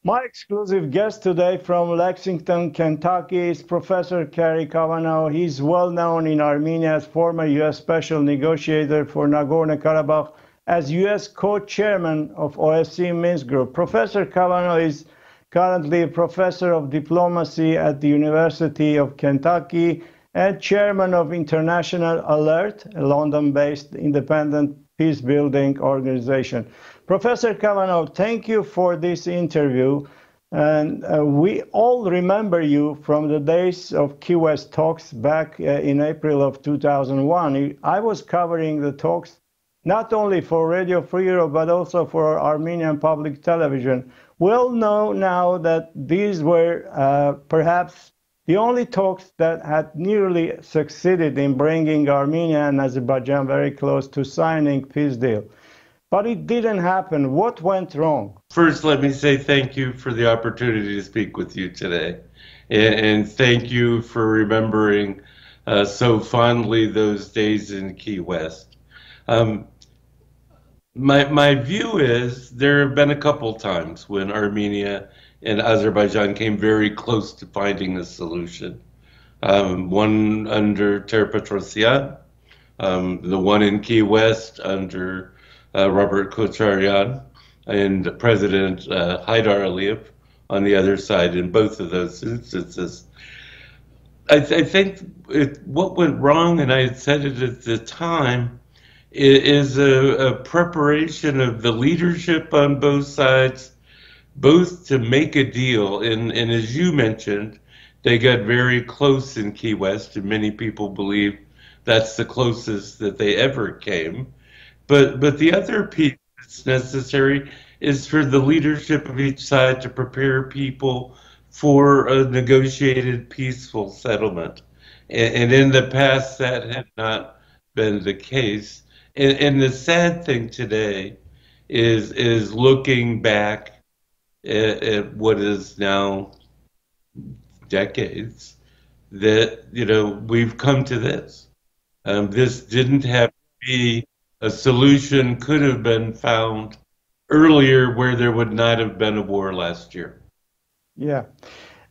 My exclusive guest today from Lexington, Kentucky is Professor Carey Cavanaugh. He's well known in Armenia as former U.S. Special Negotiator for Nagorno-Karabakh, as U.S. co-chairman of OSCE Minsk Group. Professor Cavanaugh is currently a professor of diplomacy at the University of Kentucky and chairman of International Alert, a London-based independent peace-building organization. Professor Cavanaugh, thank you for this interview. And we all remember you from the days of Key West talks back in April of 2001. I was covering the talks not only for Radio Free Europe, but also for Armenian public television. We'll know now that these were perhaps the only talks that had nearly succeeded in bringing Armenia and Azerbaijan very close to signing peace deal. But it didn't happen. What went wrong? First, let me say thank you for the opportunity to speak with you today. And thank you for remembering so fondly those days in Key West. My view is there have been a couple times when Armenia and Azerbaijan came very close to finding a solution. One under Tamrazian, the one in Key West under Robert Kocharian, and President Haidar Aliyev on the other side in both of those instances. I think what went wrong, and I had said it at the time, is a preparation of the leadership on both sides, both to make a deal, and as you mentioned, they got very close in Key West, and many people believe that's the closest that they ever came. But the other piece that's necessary is for the leadership of each side to prepare people for a negotiated peaceful settlement. And in the past, that had not been the case. And the sad thing today is looking back at what is now decades that, we've come to this. This didn't have to be. A solution could have been found earlier where there would not have been a war last year. Yeah.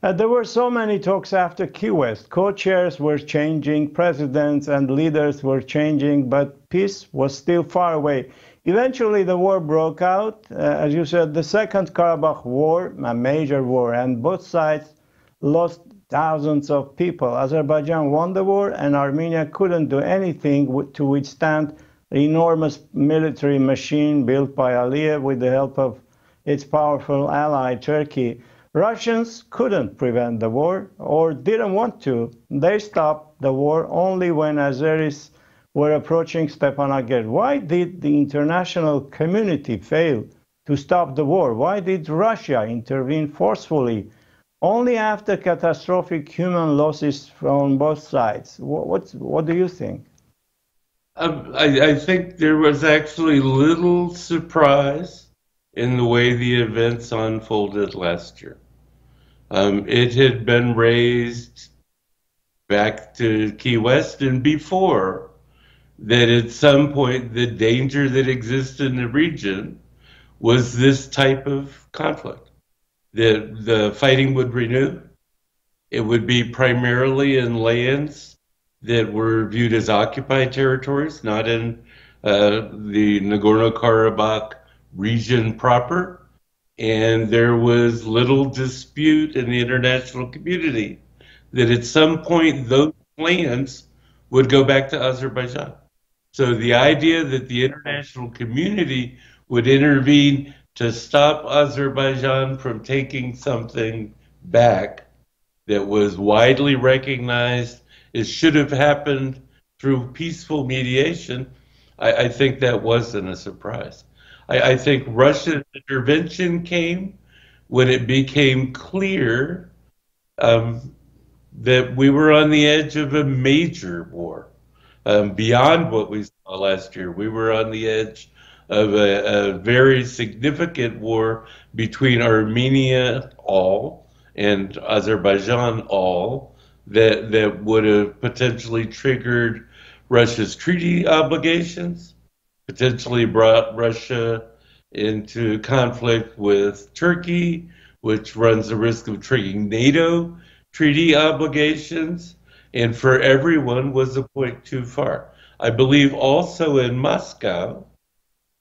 There were so many talks after Key West. Co-chairs were changing, presidents and leaders were changing, but peace was still far away. Eventually, the war broke out. As you said, the Second Karabakh War, a major war, and both sides lost thousands of people. Azerbaijan won the war, and Armenia couldn't do anything to withstand the enormous military machine built by Aliyev with the help of its powerful ally, Turkey. Russians couldn't prevent the war or didn't want to. They stopped the war only when Azeris were approaching Stepanakert. Why did the international community fail to stop the war? Why did Russia intervene forcefully only after catastrophic human losses from both sides? What do you think? I think there was actually little surprise in the way the events unfolded last year. It had been raised back to Key West and before that at some point the danger that exists in the region was this type of conflict. That the fighting would renew. It would be primarily in lands that were viewed as occupied territories, not in the Nagorno-Karabakh region proper. And there was little dispute in the international community that at some point those lands would go back to Azerbaijan. So the idea that the international community would intervene to stop Azerbaijan from taking something back that was widely recognized it should have happened through peaceful mediation, I think that wasn't a surprise. I think Russian intervention came when it became clear that we were on the edge of a major war. Beyond what we saw last year, we were on the edge of a very significant war between Armenia all and Azerbaijan all, that would have potentially triggered Russia's treaty obligations, potentially brought Russia into conflict with Turkey, which runs the risk of triggering NATO treaty obligations, and for everyone was a point too far. I believe also in Moscow,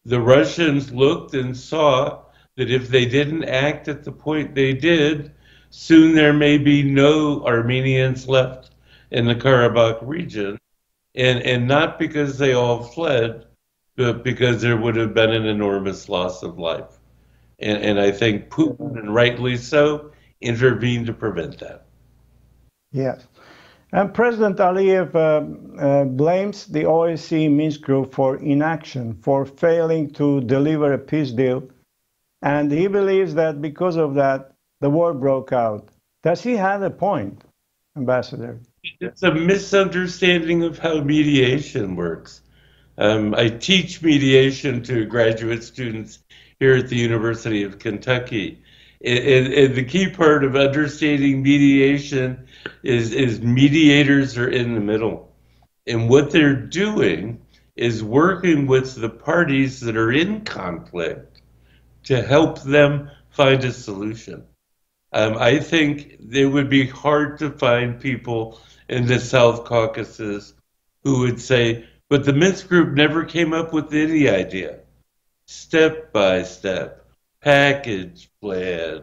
the Russians looked and saw that if they didn't act at the point they did, soon there may be no Armenians left in the Karabakh region, and not because they all fled, but because there would have been an enormous loss of life. And I think Putin, and rightly so, intervened to prevent that. Yes. And President Aliyev blames the OSCE Minsk Group for inaction, for failing to deliver a peace deal. And he believes that because of that, the war broke out. Does he have a point, Ambassador? It's a misunderstanding of how mediation works. I teach mediation to graduate students here at the University of Kentucky. And the key part of understanding mediation is mediators are in the middle. And what they're doing is working with the parties that are in conflict to help them find a solution. I think it would be hard to find people in the South Caucasus who would say, but the Minsk Group never came up with any idea. Step by step, package plan.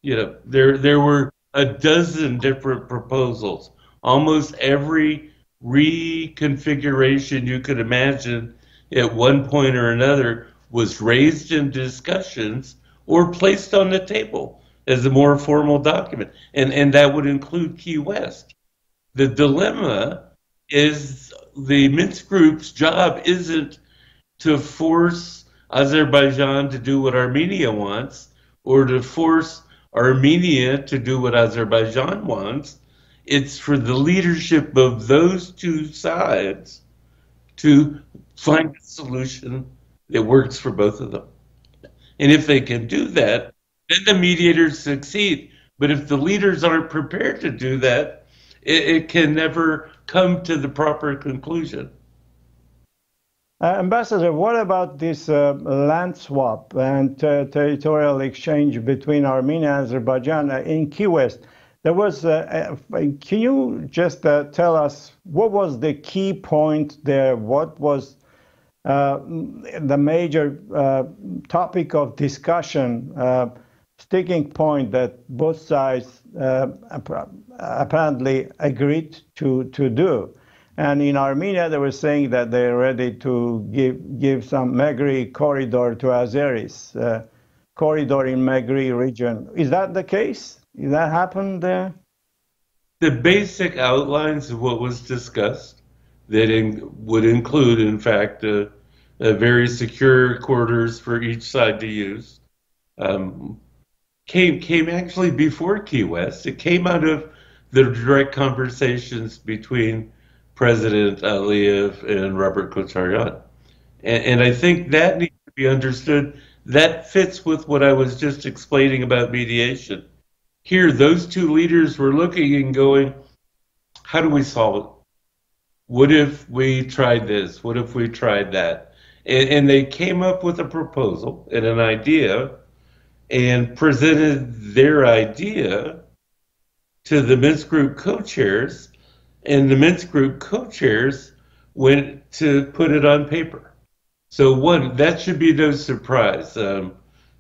You know, there were a dozen different proposals. Almost every reconfiguration you could imagine at one point or another was raised in discussions or placed on the table as a more formal document. And that would include Key West. The dilemma is the Minsk Group's job isn't to force Azerbaijan to do what Armenia wants or to force Armenia to do what Azerbaijan wants. It's for the leadership of those two sides to find a solution that works for both of them. And if they can do that, then the mediators succeed. But if the leaders aren't prepared to do that, it can never come to the proper conclusion. Ambassador, what about this land swap and territorial exchange between Armenia and Azerbaijan in Key West? There was, can you just tell us what was the key point there? What was the major topic of discussion, sticking point that both sides apparently agreed to do? And in Armenia, they were saying that they're ready to give some Megri corridor to Azeris, corridor in Megri region. Is that the case? Did that happen there? The basic outlines of what was discussed that would include, in fact, a very secure quarters for each side to use, came actually before Key West. It came out of the direct conversations between President Aliyev and Robert CoChair. And I think that needs to be understood. That fits with what I was just explaining about mediation. Here, those two leaders were looking and going, how do we solve it? What if we tried this? What if we tried that? And they came up with a proposal and an idea and presented their idea to the Minsk Group co-chairs, and the Minsk Group co-chairs went to put it on paper. So one, that should be no surprise.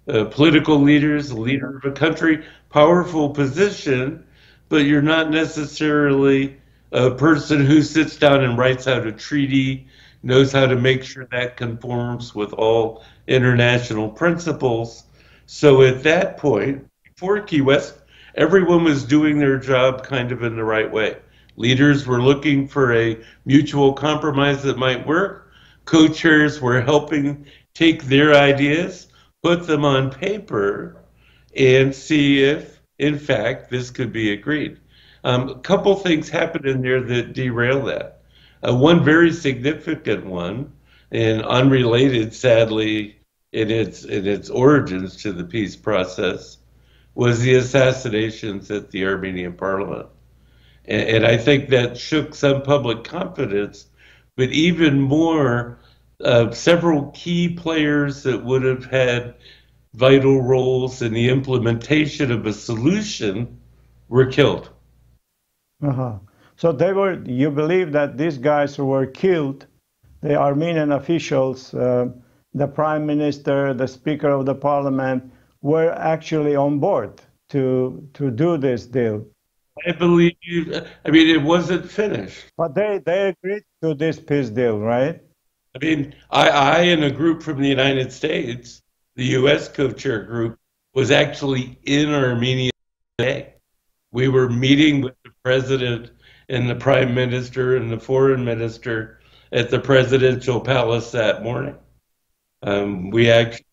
Political leaders, the leader of a country, powerful position, but you're not necessarily a person who sits down and writes out a treaty, knows how to make sure that conforms with all international principles. So at that point, before Key West, everyone was doing their job kind of in the right way. Leaders were looking for a mutual compromise that might work. Co-chairs were helping take their ideas, put them on paper, and see if, in fact, this could be agreed. A couple things happened in there that derailed that. One very significant one, and unrelated, sadly, in its origins to the peace process, was the assassinations at the Armenian parliament. And I think that shook some public confidence, but even more, several key players that would have had vital roles in the implementation of a solution were killed. So you believe that these guys who were killed, the Armenian officials, the prime minister, the speaker of the parliament, were actually on board to do this deal? I believe, it wasn't finished. But they agreed to this peace deal, right? I and a group from the United States, the U.S. CoChair group, was actually in Armenia today. We were meeting with the president and the prime minister and the foreign minister at the presidential palace that morning. We actually,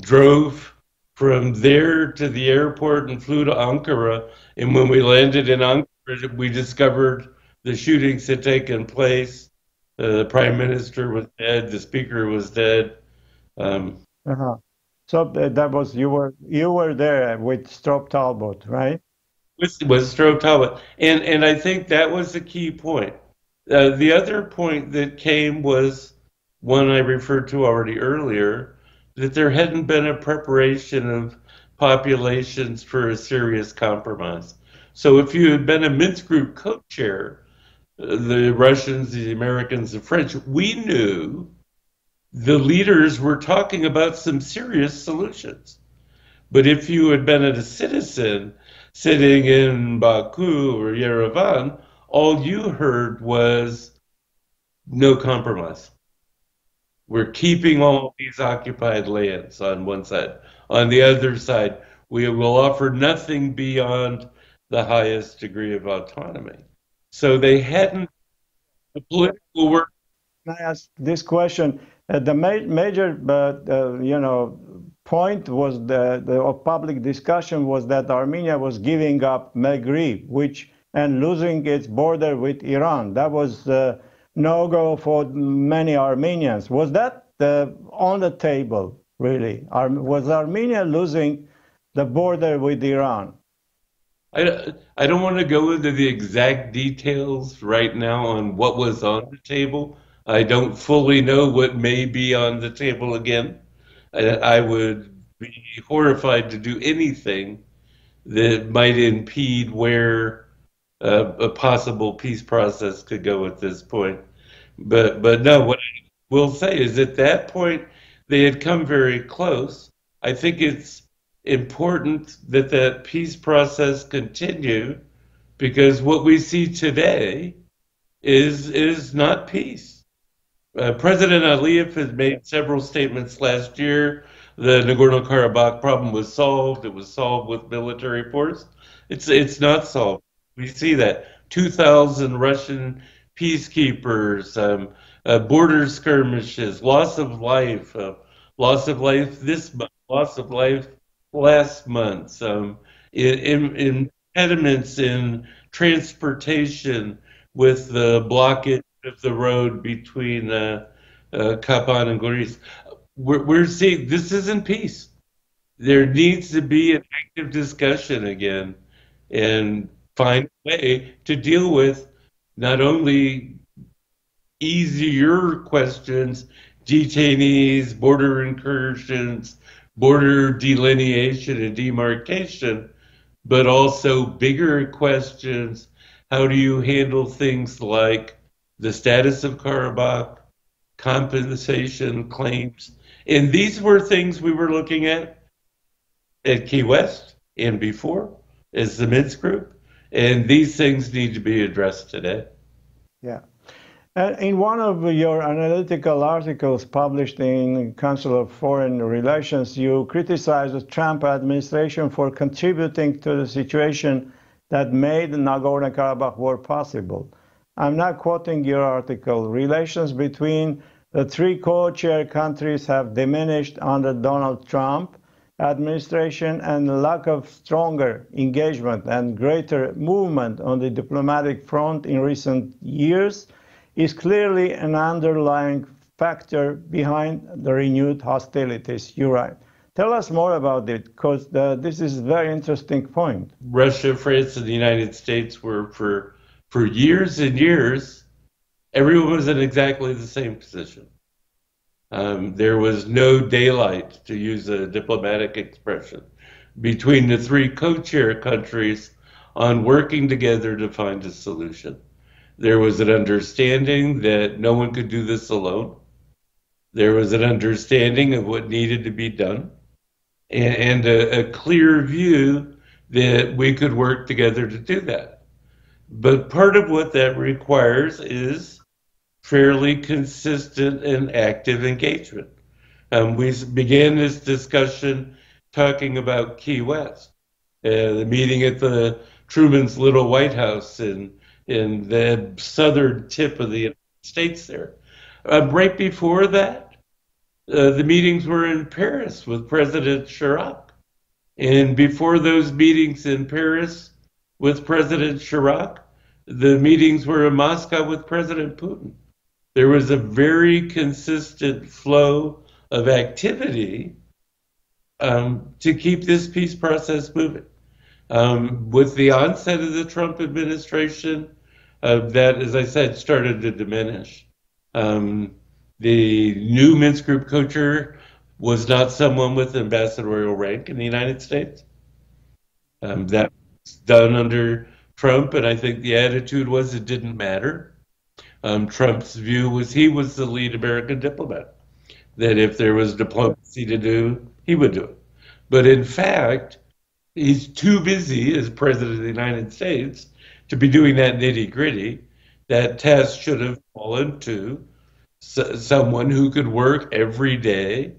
drove from there to the airport and flew to Ankara. And when we landed in Ankara, we discovered the shootings had taken place. The prime minister was dead. The speaker was dead. So that was you were there with Stroop Talbot, right? With Stroop Talbot, and I think that was the key point. The other point that came was one I referred to already earlier, that there hadn't been a preparation of populations for a serious compromise. So if you had been a Minsk Group co-chair, the Russians, the Americans, the French, we knew the leaders were talking about some serious solutions. But if you had been a citizen sitting in Baku or Yerevan, all you heard was no compromise. We're keeping all these occupied lands on one side. On the other side, we will offer nothing beyond the highest degree of autonomy. So they hadn't the political work. Can I ask this question? The major, point was of public discussion was that Armenia was giving up Meghrib, and losing its border with Iran. That was no-go for many Armenians. Was that on the table, really? Was Armenia losing the border with Iran? I don't want to go into the exact details right now on what was on the table. I don't fully know what may be on the table again. I would be horrified to do anything that might impede where a possible peace process could go at this point. But no, what I will say is at that point, they had come very close. I think it's important that that peace process continue, because what we see today is not peace. President Aliyev has made several statements last year. The Nagorno-Karabakh problem was solved. It was solved with military force. It's not solved. We see that 2,000 Russian peacekeepers, border skirmishes, loss of life this month, loss of life last month, impediments in transportation with the blockage of the road between Kapan and Goris. We're seeing this isn't peace. There needs to be an active discussion again and find a way to deal with not only easier questions, detainees, border incursions, border delineation and demarcation, but also bigger questions. How do you handle things like the status of Karabakh, compensation claims? And these were things we were looking at Key West and before as the Minsk Group. And these things need to be addressed today. Yeah. In one of your analytical articles published in Council of Foreign Relations, you criticized the Trump administration for contributing to the situation that made the Nagorno-Karabakh war possible. I'm not quoting your article. Relations between the three co-chair countries have diminished under Donald Trump administration, and the lack of stronger engagement and greater movement on the diplomatic front in recent years is clearly an underlying factor behind the renewed hostilities. You're right. Tell us more about it, because this is a very interesting point. Russia, France, and the United States were, for years and years, everyone was in exactly the same position. There was no daylight, to use a diplomatic expression, between the three co-chair countries on working together to find a solution. There was an understanding that no one could do this alone. There was an understanding of what needed to be done, and a clear view that we could work together to do that. But part of what that requires is fairly consistent and active engagement. We began this discussion talking about Key West, the meeting at the Truman's Little White House in the southern tip of the United States there. Right before that, the meetings were in Paris with President Chirac. And before those meetings in Paris with President Chirac, the meetings were in Moscow with President Putin. There was a very consistent flow of activity to keep this peace process moving. With the onset of the Trump administration, that, as I said, started to diminish. The new Minsk Group co-chair was not someone with ambassadorial rank in the United States. That was done under Trump, and I think the attitude was it didn't matter. Trump's view was he was the lead American diplomat, that if there was diplomacy to do, he would do it. But in fact, he's too busy as president of the United States to be doing that nitty-gritty. That task should have fallen to someone who could work every day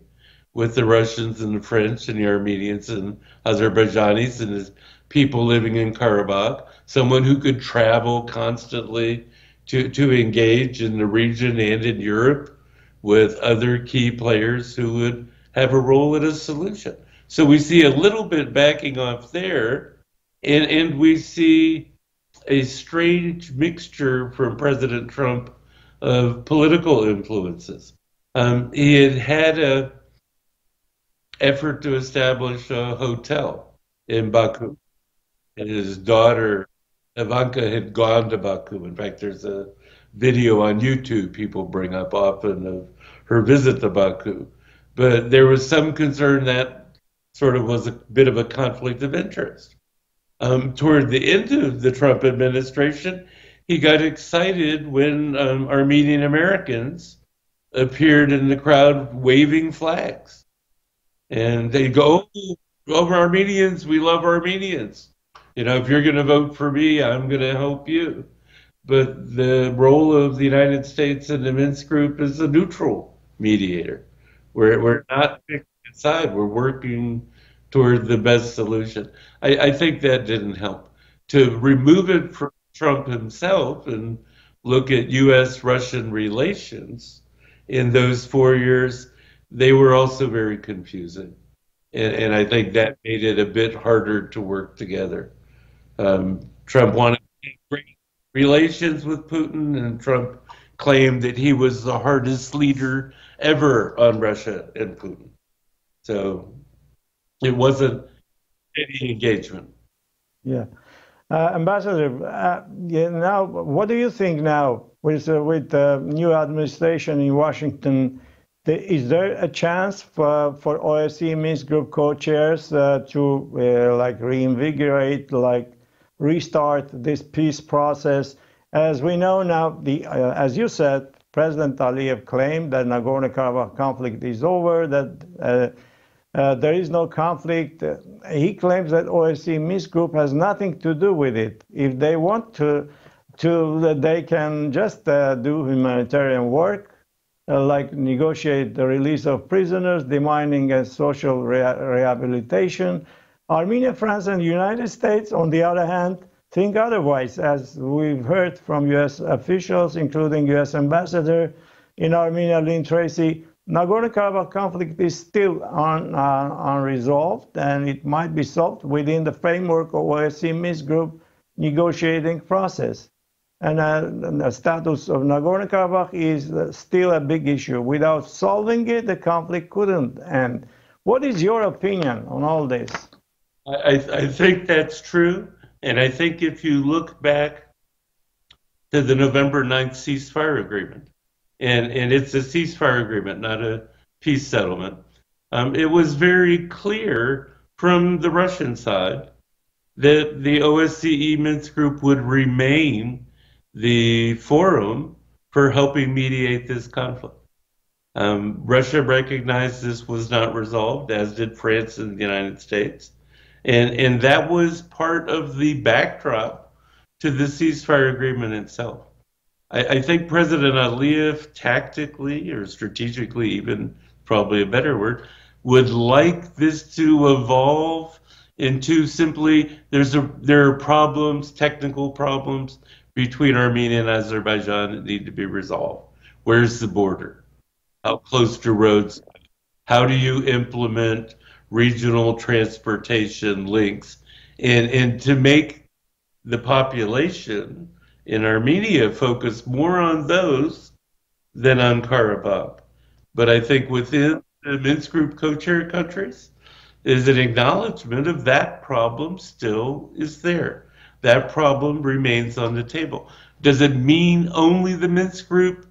with the Russians and the French and the Armenians and Azerbaijanis and the people living in Karabakh, someone who could travel constantly to engage in the region and in Europe with other key players who would have a role in a solution. So we see a little bit backing off there, and we see a strange mixture from President Trump of political influences. He had an effort to establish a hotel in Baku, and his daughter Ivanka had gone to Baku. In fact, there's a video on YouTube people bring up often of her visit to Baku. But there was some concern that sort of was a bit of a conflict of interest. Toward the end of the Trump administration, he got excited when Armenian Americans appeared in the crowd waving flags. And they go, oh, love Armenians, we love Armenians. You know, if you're going to vote for me, I'm going to help you. But the role of the United States and the Minsk Group is a neutral mediator. We're not picking a side, we're working toward the best solution. I think that didn't help. To remove it from Trump himself and look at U.S.-Russian relations in those 4 years, they were also very confusing. And I think that made it a bit harder to work together. Trump wanted great relations with Putin, and Trump claimed that he was the hardest leader ever on Russia and Putin. So it wasn't any engagement. Yeah. Ambassador, now, what do you think now with the new administration in Washington? Is there a chance for OSCE Minsk Group co-chairs to reinvigorate, restart this peace process? As we know now, as you said, President Aliyev claimed that Nagorno-Karabakh conflict is over, that there is no conflict. He claims that OSCE Minsk Group has nothing to do with it. If they want to they can just do humanitarian work, like negotiate the release of prisoners, demanding a social rehabilitation. Armenia, France, and the United States, on the other hand, think otherwise, as we've heard from U.S. officials, including U.S. Ambassador in Armenia, Lynn Tracy. Nagorno-Karabakh conflict is still unresolved, and it might be solved within the framework of OSCE Minsk Group negotiating process. And the status of Nagorno-Karabakh is still a big issue. Without solving it, the conflict couldn't end. What is your opinion on all this? I think that's true. And I think if you look back to the November 9th ceasefire agreement, and it's a ceasefire agreement, not a peace settlement, it was very clear from the Russian side that the OSCE Minsk Group would remain the forum for helping mediate this conflict. Russia recognized this was not resolved, as did France and the United States. And that was part of the backdrop to the ceasefire agreement itself. I think President Aliyev tactically or strategically, even probably a better word, would like this to evolve into simply there are problems, technical problems between Armenia and Azerbaijan that need to be resolved. Where's the border? How close to roads? How do you implement regional transportation links? And to make the population in Armenia focus more on those than on Karabakh. But I think within the Minsk Group co-chair countries is an acknowledgement of that problem still is there. That problem remains on the table. Does it mean only the Minsk Group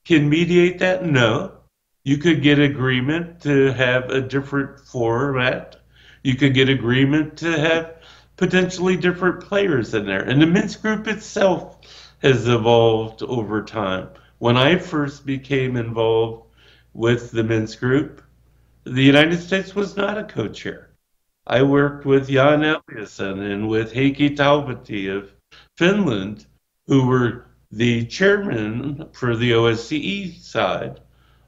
can mediate that? No. You could get agreement to have a different format. You could get agreement to have potentially different players in there. And the Minsk Group itself has evolved over time. When I first became involved with the Minsk Group, the United States was not a co-chair. I worked with Jan Eliasson and with Heikki Talvitie of Finland, who were the chairman for the OSCE side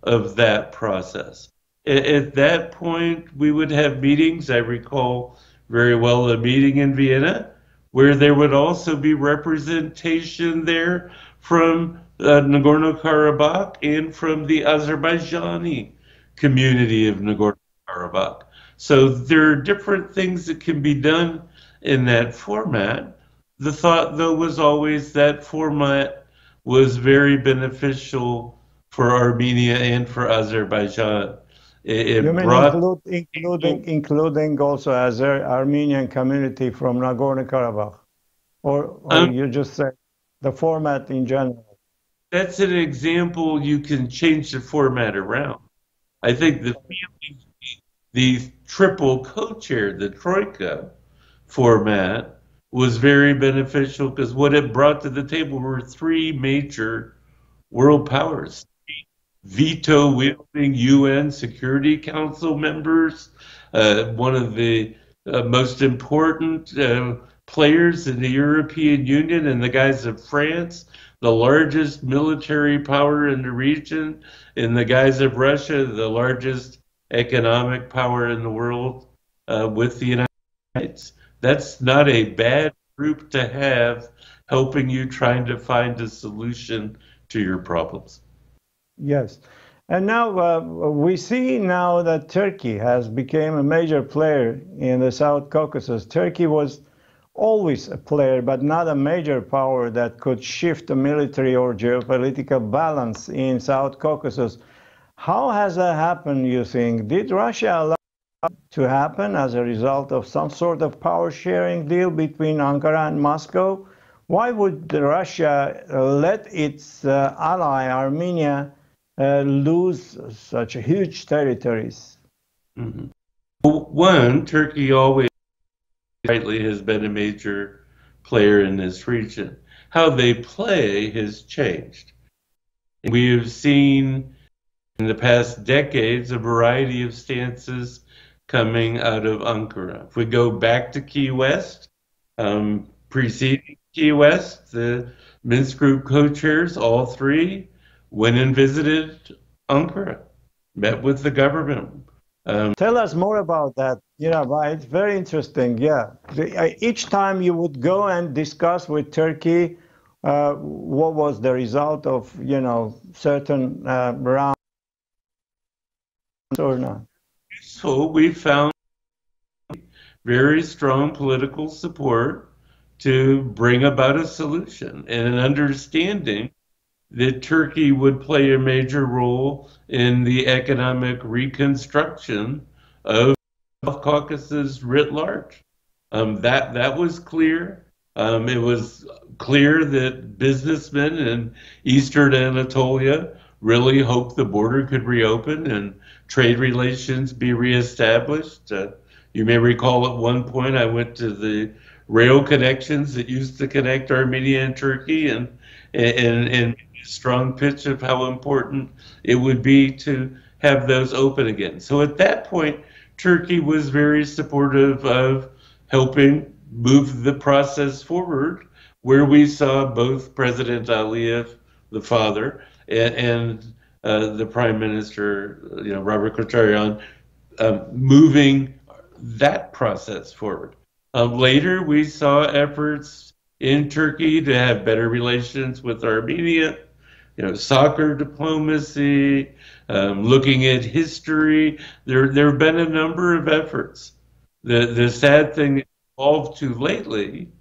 of that process. At that point, we would have meetings. I recall very well a meeting in Vienna where there would also be representation there from Nagorno-Karabakh and from the Azerbaijani community of Nagorno-Karabakh. So there are different things that can be done in that format. The thought, though, was always that format was very beneficial for Armenia and for Azerbaijan. You mean including also Armenian community from Nagorno-Karabakh? Or you just said the format in general? That's an example. You can change the format around. I think the triple co-chair, the Troika format, was very beneficial because what it brought to the table were three major world powers. Veto-wielding UN Security Council members, one of the most important players in the European Union in the guise of France, the largest military power in the region in the guise of Russia, the largest economic power in the world with the United States. That's not a bad group to have helping you trying to find a solution to your problems. Yes. And now we see now that Turkey has become a major player in the South Caucasus. Turkey was always a player, but not a major power that could shift the military or geopolitical balance in South Caucasus. How has that happened, you think? Did Russia allow it to happen as a result of some sort of power-sharing deal between Ankara and Moscow? Why would Russia let its ally, Armenia, lose such huge territories? Mm-hmm. Well, one, Turkey always rightly has been a major player in this region. How they play has changed. We have seen in the past decades a variety of stances coming out of Ankara. If we go back to Key West, preceding Key West, the Minsk Group co-chairs, all three, went and visited Ankara, met with the government. Tell us more about that. It's very interesting. Yeah, each time you would go and discuss with Turkey, what was the result of certain rounds or not? So we found very strong political support to bring about a solution and an understanding that Turkey would play a major role in the economic reconstruction of South Caucasus writ large. That was clear. It was clear that businessmen in Eastern Anatolia really hoped the border could reopen and trade relations be reestablished. You may recall at one point I went to the rail connections that used to connect Armenia and Turkey and a strong pitch of how important it would be to have those open again. So at that point, Turkey was very supportive of helping move the process forward, where we saw both President Aliyev, the father, and the Prime Minister, Robert Kocharian, moving that process forward. Later, we saw efforts in Turkey to have better relations with Armenia, soccer diplomacy, looking at history. There have been a number of efforts. The sad thing evolved to lately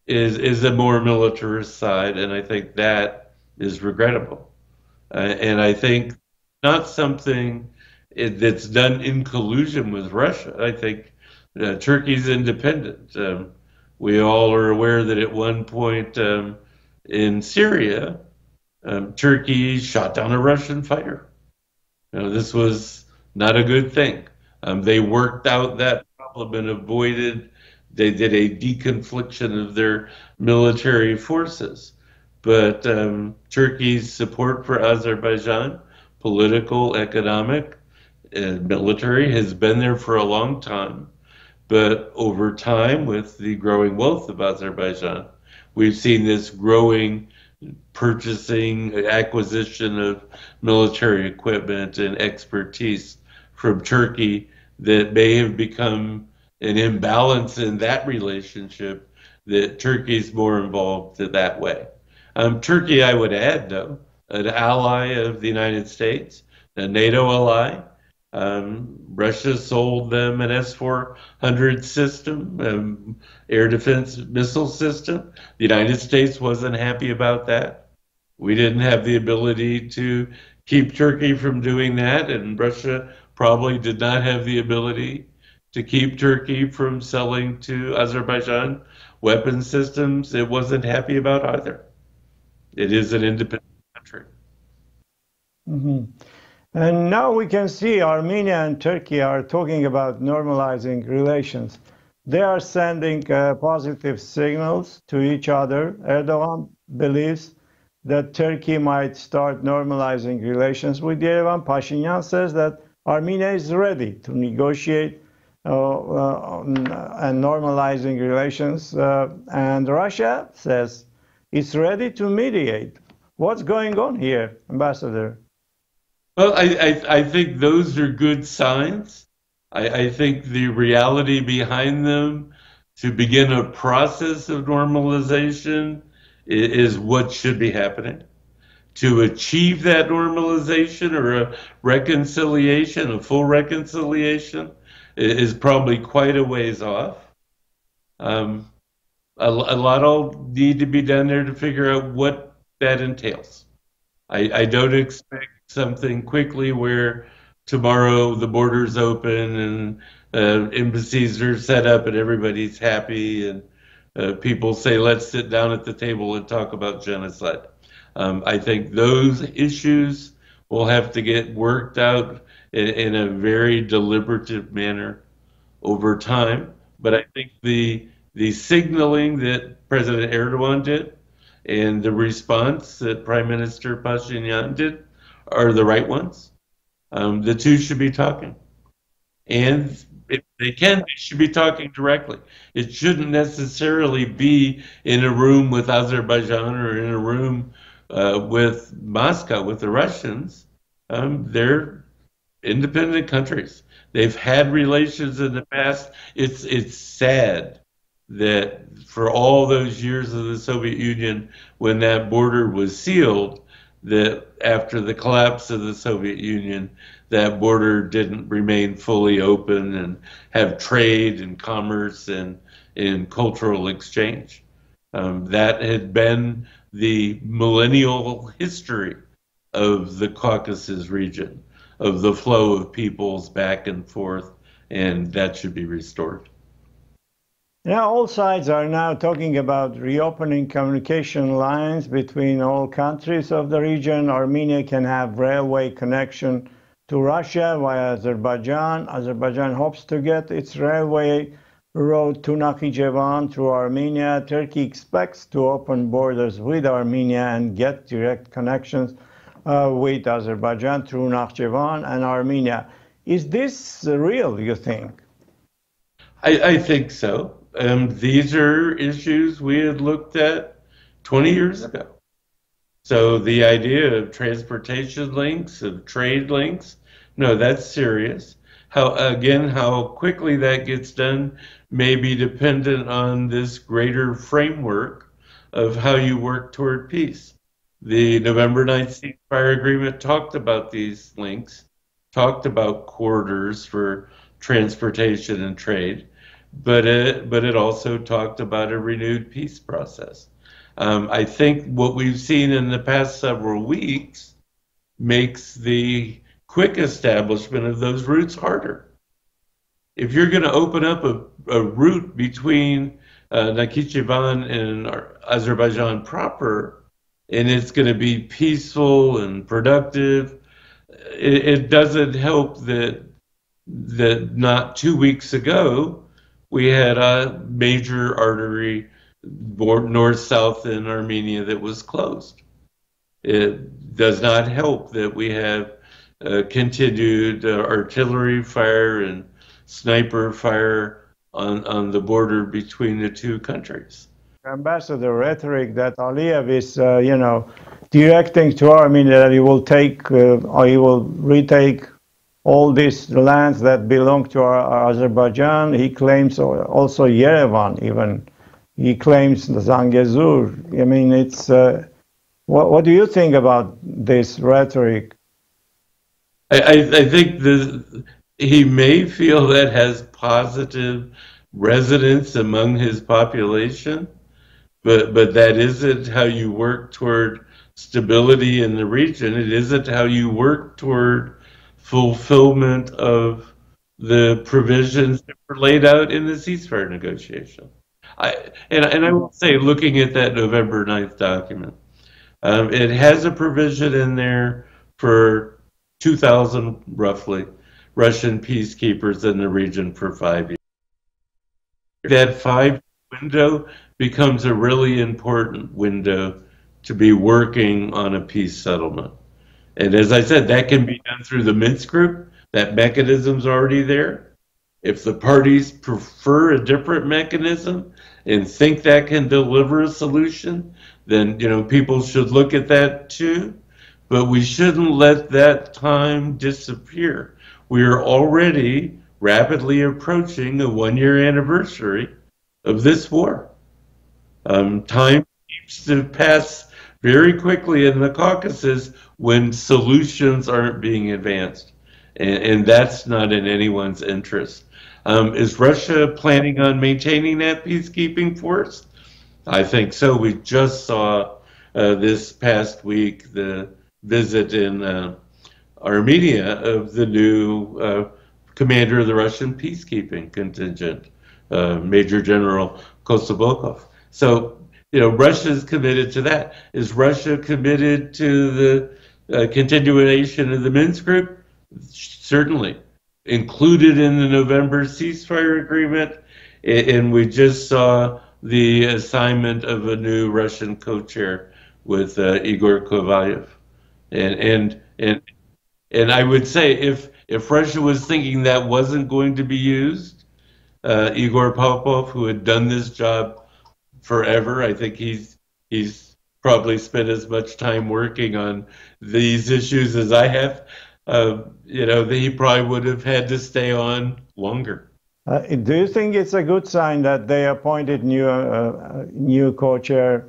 is a more militarist side, and I think that is regrettable. And I think not something that's done in collusion with Russia. I think Turkey's independent. We all are aware that at one point in Syria, Turkey shot down a Russian fighter. This was not a good thing. They worked out that problem and avoided, they did a deconfliction of their military forces. But Turkey's support for Azerbaijan, political, economic, and military, has been there for a long time. But over time, with the growing wealth of Azerbaijan, we've seen this growing purchasing, acquisition of military equipment and expertise from Turkey that may have become an imbalance in that relationship, that Turkey's more involved that way. Turkey, I would add, though, an ally of the United States, a NATO ally. Russia sold them an S-400 system, air defense missile system. The United States wasn't happy about that. We didn't have the ability to keep Turkey from doing that, and Russia probably did not have the ability to keep Turkey from selling to Azerbaijan weapon systems it wasn't happy about either. It is an independent country. Mm-hmm. And now we can see Armenia and Turkey are talking about normalizing relations. They are sending positive signals to each other. Erdogan believes that Turkey might start normalizing relations with Yerevan. Pashinyan says that Armenia is ready to negotiate and normalizing relations. And Russia says it's ready to mediate. What's going on here, Ambassador? Well, I think those are good signs. I think the reality behind them to begin a process of normalization is what should be happening. To achieve that normalization or a reconciliation, a full reconciliation, is probably quite a ways off. A lot will need to be done there to figure out what that entails. I don't expect something quickly where tomorrow the borders open and embassies are set up and everybody's happy and people say, let's sit down at the table and talk about genocide. I think those issues will have to get worked out in a very deliberative manner over time. But I think the signaling that President Erdogan did and the response that Prime Minister Pashinyan did are the right ones. The two should be talking. And if they can, they should be talking directly. It shouldn't necessarily be in a room with Azerbaijan or in a room with Moscow, with the Russians. They're independent countries. They've had relations in the past. It's sad that for all those years of the Soviet Union, when that border was sealed, that after the collapse of the Soviet Union, that border didn't remain fully open and have trade and commerce and cultural exchange. That had been the millennial history of the Caucasus region, of the flow of peoples back and forth, and that should be restored. Now, all sides are now talking about reopening communication lines between all countries of the region. Armenia can have railway connection to Russia via Azerbaijan. Azerbaijan hopes to get its railway road to Nakhichevan through Armenia. Turkey expects to open borders with Armenia and get direct connections with Azerbaijan through Nakhichevan and Armenia. Is this real, you think? I think so. These are issues we had looked at 20 years ago. So the idea of transportation links, of trade links, no, that's serious. How quickly that gets done may be dependent on this greater framework of how you work toward peace. The November 9th ceasefire agreement talked about these links, talked about corridors for transportation and trade, but it also talked about a renewed peace process. I think what we've seen in the past several weeks makes the quick establishment of those routes harder. If you're going to open up a route between Nakhichevan and Azerbaijan proper, and it's going to be peaceful and productive, it doesn't help that not 2 weeks ago we had a major artery north-south in Armenia that was closed. It does not help that we have continued artillery fire and sniper fire on the border between the two countries. Ambassador, rhetoric that Aliyev is, directing to Armenia that he will take or he will retake all these lands that belong to Azerbaijan. He claims also Yerevan, even. He claims Zangezur. I mean, it's. What do you think about this rhetoric? I think he may feel that has positive resonance among his population, but that isn't how you work toward stability in the region. It isn't how you work toward fulfillment of the provisions that were laid out in the ceasefire negotiation. I will say, looking at that November 9th document, it has a provision in there for 2,000, roughly, Russian peacekeepers in the region for 5 years. That 5-year window becomes a really important window to be working on a peace settlement. And as I said, that can be done through the Minsk Group. That mechanism's already there. If the parties prefer a different mechanism and think that can deliver a solution, then people should look at that too. But we shouldn't let that time disappear. We are already rapidly approaching a 1-year anniversary of this war. Time seems to pass very quickly in the Caucasus when solutions aren't being advanced. And that's not in anyone's interest. Is Russia planning on maintaining that peacekeeping force? I think so. We just saw this past week the visit in Armenia of the new commander of the Russian peacekeeping contingent, Major General Kosabokov. So, Russia is committed to that. Is Russia committed to the continuation of the Minsk Group? Certainly. Included in the November ceasefire agreement, and we just saw the assignment of a new Russian co-chair with Igor Kovayev. And I would say if Russia was thinking that wasn't going to be used, Igor Popov, who had done this job forever, I think he's probably spent as much time working on these issues as I have. He probably would have had to stay on longer. Do you think it's a good sign that they appointed new co-chair?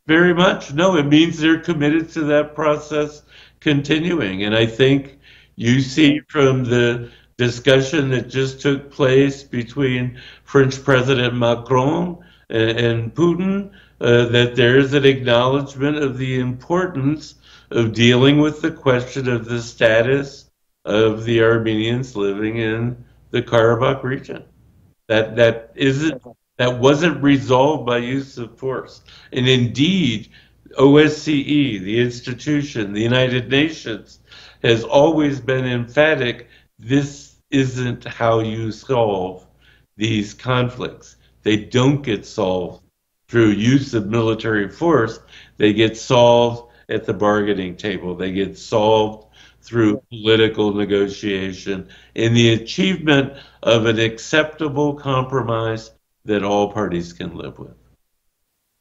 Very much. No, it means they're committed to that process continuing. And I think you see from the discussion that just took place between French President Macron and Putin that there is an acknowledgement of the importance of dealing with the question of the status of the Armenians living in the Karabakh region. That wasn't resolved by use of force. And indeed, OSCE, the institution, the United Nations, has always been emphatic. This isn't how you solve these conflicts. They don't get solved through use of military force. They get solved at the bargaining table. They get solved through political negotiation and the achievement of an acceptable compromise that all parties can live with.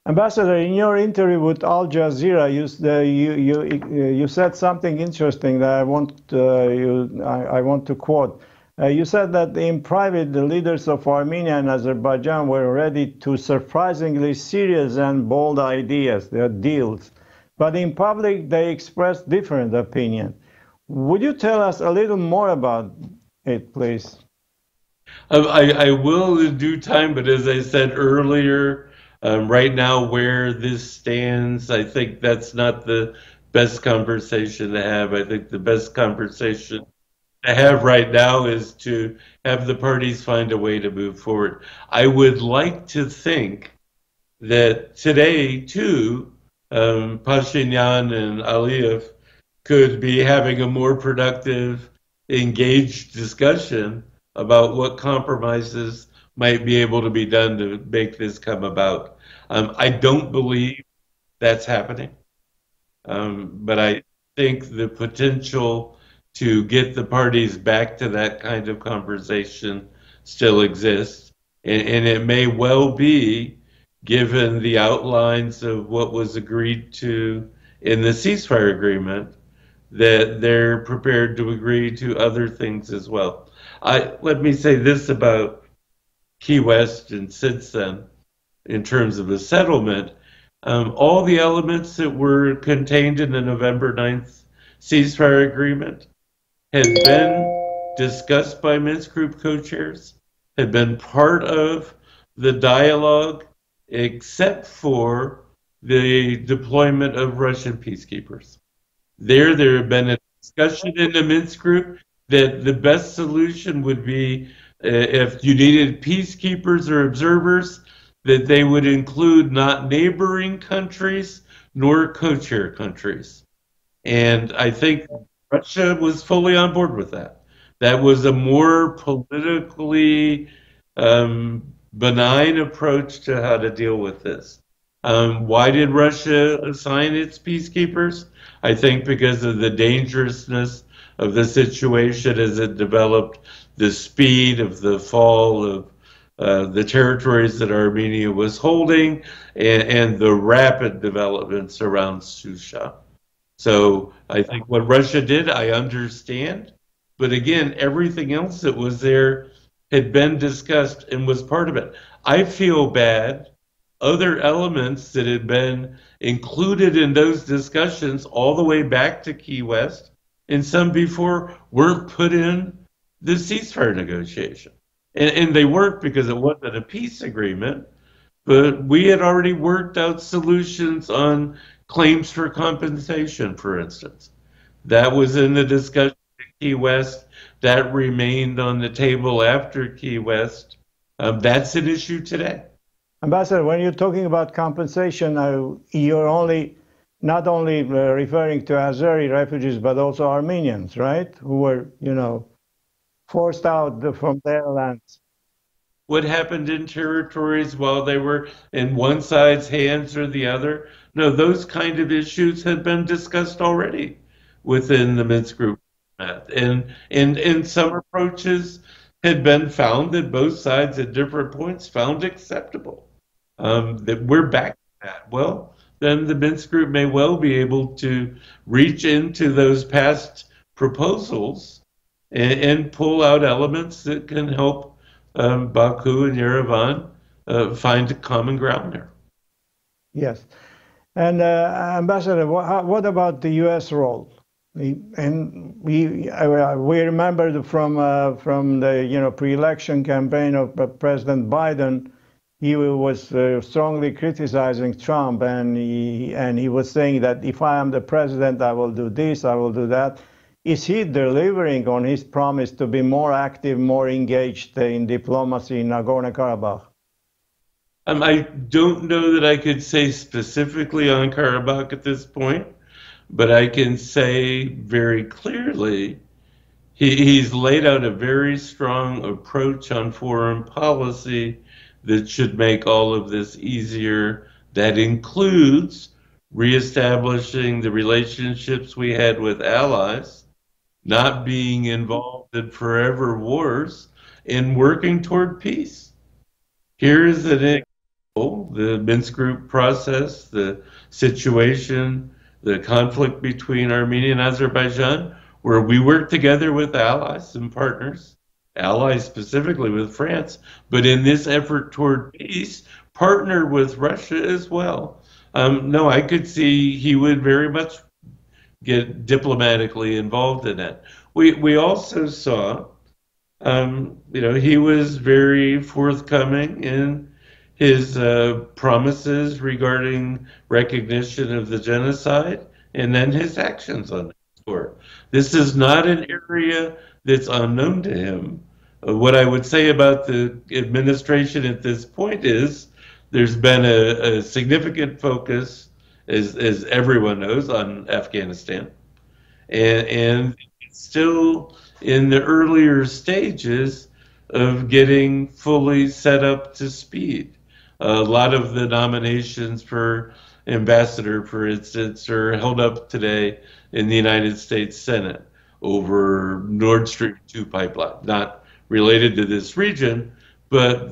Ambassador, in your interview with Al Jazeera, you said something interesting that I want to quote. You said that in private, the leaders of Armenia and Azerbaijan were ready to surprisingly serious and bold ideas, their deals. But in public, they expressed different opinion. Would you tell us a little more about it, please? I will in due time, but as I said earlier, right now where this stands, I think that's not the best conversation to have. I think the best conversation to have right now is to have the parties find a way to move forward. I would like to think that today, too, Pashinyan and Aliyev could be having a more productive, engaged discussion about what compromises might be able to be done to make this come about. I don't believe that's happening, but I think the potential to get the parties back to that kind of conversation still exists. And it may well be, given the outlines of what was agreed to in the ceasefire agreement, that they're prepared to agree to other things as well. Let me say this about Key West and since then, in terms of a settlement, all the elements that were contained in the November 9th ceasefire agreement had been discussed by Minsk Group co-chairs, had been part of the dialogue, except for the deployment of Russian peacekeepers. There had been a discussion in the Minsk Group that the best solution would be if you needed peacekeepers or observers, that they would include not neighboring countries nor co-chair countries. And I think Russia was fully on board with that. That was a more politically benign approach to how to deal with this. Why did Russia assign its peacekeepers? I think because of the dangerousness of the situation as it developed, the speed of the fall of the territories that Armenia was holding, and the rapid developments around Shusha. So I think what Russia did, I understand. But again, everything else that was there had been discussed and was part of it. I feel bad. Other elements that had been included in those discussions all the way back to Key West, and some before, weren't put in the ceasefire negotiation. And they weren't because it wasn't a peace agreement, but we had already worked out solutions on claims for compensation, for instance. That was in the discussion at Key West. That remained on the table after Key West. That's an issue today. Ambassador, when you're talking about compensation, you're not only referring to Azeri refugees, but also Armenians, right? Who were, forced out from their lands. What happened in territories while they were in one side's hands or the other? No, those kind of issues had been discussed already within the Minsk Group. And some approaches had been found that both sides at different points found acceptable. That we're back to that. Well, then the Minsk Group may well be able to reach into those past proposals and pull out elements that can help Baku and Yerevan find a common ground there. Yes. And Ambassador, what about the U.S. role? And we remember from the pre-election campaign of President Biden, he was strongly criticizing Trump, and he was saying that if I am the president, I will do this, I will do that. Is he delivering on his promise to be more active, more engaged in diplomacy in Nagorno-Karabakh? I don't know that I could say specifically on Karabakh at this point, but I can say very clearly he's laid out a very strong approach on foreign policy that should make all of this easier. That includes reestablishing the relationships we had with allies, not being involved in forever wars, and working toward peace. Here is an example: the Minsk Group process, the situation, the conflict between Armenia and Azerbaijan, where we work together with allies and partners, allies specifically with France, but in this effort toward peace, partner with Russia as well. No, I could see he would very much get diplomatically involved in that. We also saw, he was very forthcoming in his promises regarding recognition of the genocide and then his actions on it. This is not an area that's unknown to him. What I would say about the administration at this point is there's been a significant focus, as everyone knows, on Afghanistan. And it's still in the earlier stages of getting fully set up to speed. A lot of the nominations for ambassador, for instance, are held up today in the United States Senate over Nord Stream 2 pipeline, not related to this region, but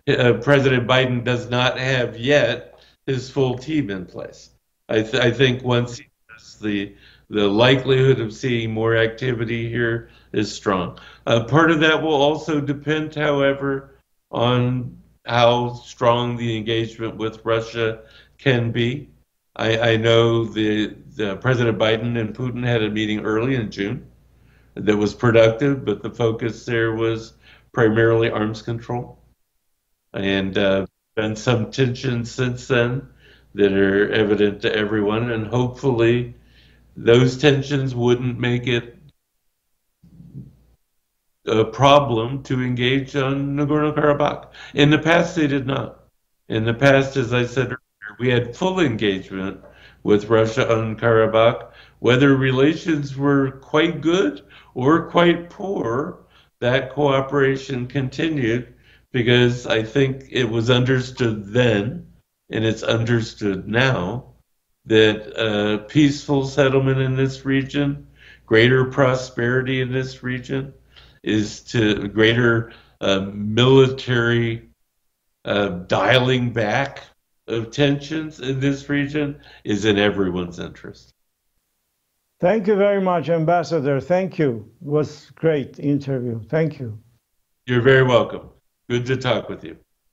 President Biden does not have yet his full team in place. I think once he does, the likelihood of seeing more activity here is strong. Part of that will also depend, however, on how strong the engagement with Russia can be. I know the President Biden and Putin had a meeting early in June that was productive, but the focus there was primarily arms control. And been some tensions since then that are evident to everyone, and hopefully those tensions wouldn't make it a problem to engage on Nagorno-Karabakh. In the past, they did not. In the past, as I said earlier, we had full engagement with Russia on Karabakh. Whether relations were quite good or quite poor, that cooperation continued because I think it was understood then, and it's understood now, that peaceful settlement in this region, greater prosperity in this region, is to greater military dialing back of tensions in this region is in everyone's interest. Thank you very much, Ambassador. Thank you. It was a great interview. Thank you. You're very welcome. Good to talk with you.